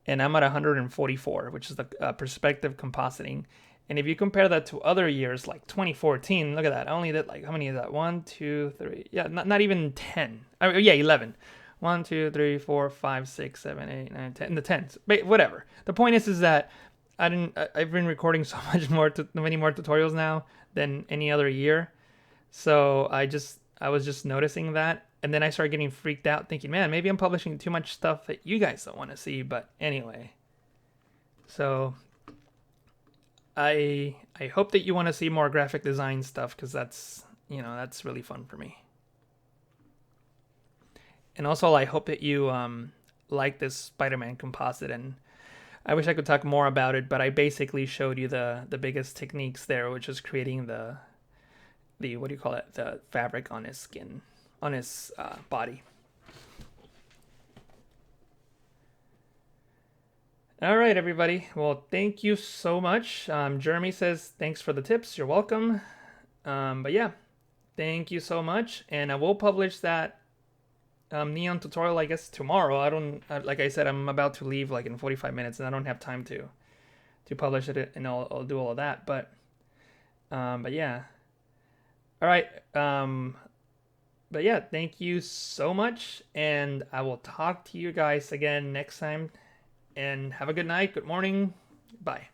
and I'm at 144, which is the perspective compositing. And if you compare that to other years, like 2014, look at that. I only did, like, how many is that? 1, 2, 3. Yeah, not even 10. Yeah, 11. 1, 2, 3, 4, 5, 6, 7, 8, 9, 10. The 10s. But whatever. The point is that I've been recording so many more tutorials now than any other year. So I was just noticing that. And then I started getting freaked out, thinking, man, maybe I'm publishing too much stuff that you guys don't want to see. But anyway. So I hope that you want to see more graphic design stuff, because that's, you know, that's really fun for me. And also, I hope that you like this Spider-Man composite. And I wish I could talk more about it, but I basically showed you the biggest techniques there, which is creating the what do you call it, the fabric on his skin, on his body. All right, everybody. Well, thank you so much. Jeremy says, thanks for the tips. You're welcome. But yeah, thank you so much. And I will publish that neon tutorial, I guess, tomorrow. Like I said, I'm about to leave like in 45 minutes, and I don't have time to publish it, and I'll do all of that. But yeah. All right. But yeah, thank you so much. And I will talk to you guys again next time. And have a good night, good morning. Bye.